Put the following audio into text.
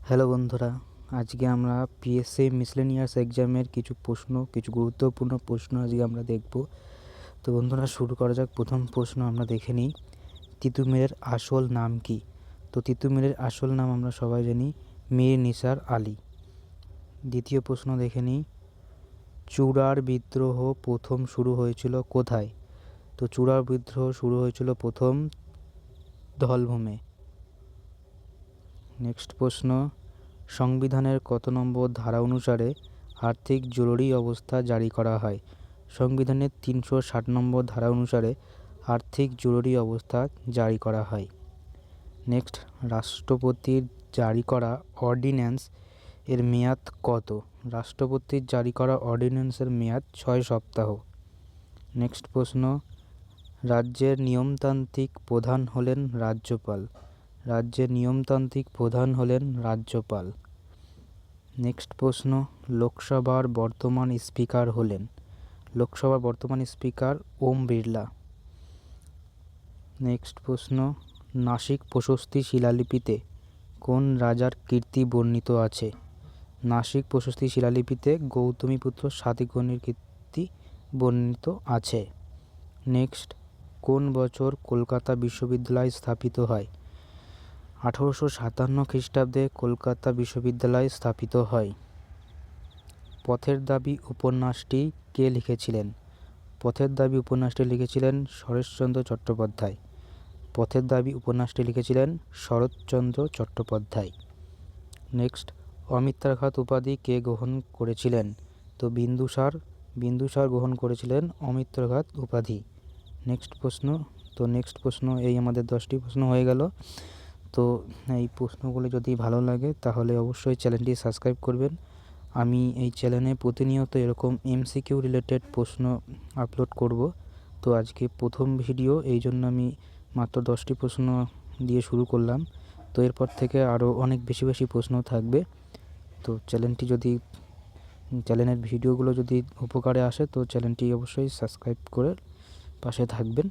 Hello বন্ধুরা, আজকে আমরা পিএসসি মিসলেনিয়াস এক্সামের কিছু গুরুত্বপূর্ণ প্রশ্ন আজকে আমরা দেখব। তো বন্ধুরা, শুরু করা যাক। প্রথম প্রশ্ন আমরা দেখে নিই, তিতুমিরের আসল নাম কি? তো তিতুমিরের আসল নাম আমরা সবাই জানি মীর নিসার আলী। দ্বিতীয় প্রশ্ন দেখে নিই, চুড়ার বিদ্রোহ প্রথম শুরু হয়েছিল কোথায়? তো চুড়ার বিদ্রোহ শুরু হয়েছিল প্রথম ধলভূমে। নেক্সট প্রশ্ন, সংবিধানের কত নম্বর ধারা অনুসারে আর্থিক জরুরি অবস্থা জারি করা হয়? সংবিধানের 360 নম্বর ধারা অনুসারে আর্থিক জরুরি অবস্থা জারি করা হয়। নেক্সট, রাষ্ট্রপতির জারি করা অর্ডিন্যান্স এর মেয়াদ কত? রাষ্ট্রপতির জারি করা অর্ডিন্যান্সের মেয়াদ 6 সপ্তাহ। নেক্সট প্রশ্ন, রাজ্যের নিয়মতান্ত্রিক প্রধান হলেন রাজ্যপাল। রাজ্যের নিয়মতান্ত্রিক প্রধান হলেন রাজ্যপাল। নেক্সট প্রশ্ন, লোকসভার বর্তমান স্পিকার হলেন? লোকসভার বর্তমান স্পিকার ওম বিড়লা। নেক্সট প্রশ্ন, নাসিক প্রশস্তি শিলালিপিতে কোন রাজার কীর্তি বর্ণিত আছে? নাসিক প্রশস্তি শিলালিপিতে গৌতমীপুত্র সাতকর্ণীর কীর্তি বর্ণিত আছে। নেক্সট, কোন বছর কলকাতা বিশ্ববিদ্যালয় স্থাপিত হয়? 1857 খ্রিস্টাব্দে কলকাতা বিশ্ববিদ্যালয় স্থাপিত হয়। পথের দাবি উপন্যাসটি কে লিখেছিলেন? পথের দাবি উপন্যাসটি লিখেছিলেন শরৎচন্দ্র চট্টোপাধ্যায়। পথের দাবি উপন্যাসটি লিখেছিলেন শরৎচন্দ্র চট্টোপাধ্যায়। নেক্সট, অমিত্রাঘাত উপাধি কে গ্রহণ করেছিলেন? তো বিন্দুসার গ্রহণ করেছিলেন অমিত্রাঘাত উপাধি। নেক্সট প্রশ্ন এই আমাদের 10টি প্রশ্ন হয়ে গেল। তো এই প্রশ্নগুলো যদি ভালো লাগে তাহলে অবশ্যই চ্যানেলটি সাবস্ক্রাইব করবেন। আমি এই চ্যানেলে প্রতিনিয়ত এরকম এমসিকিউ রিলেটেড প্রশ্ন আপলোড করব। তো আজকে প্রথম ভিডিও, এই জন্য আমি মাত্র 10টি প্রশ্ন দিয়ে শুরু করলাম। তো এরপর থেকে আরও অনেক বেশি প্রশ্ন থাকবে। তো চ্যানেলের ভিডিওগুলো যদি উপকারে আসে তো চ্যানেলটি অবশ্যই সাবস্ক্রাইব করে পাশে থাকবেন।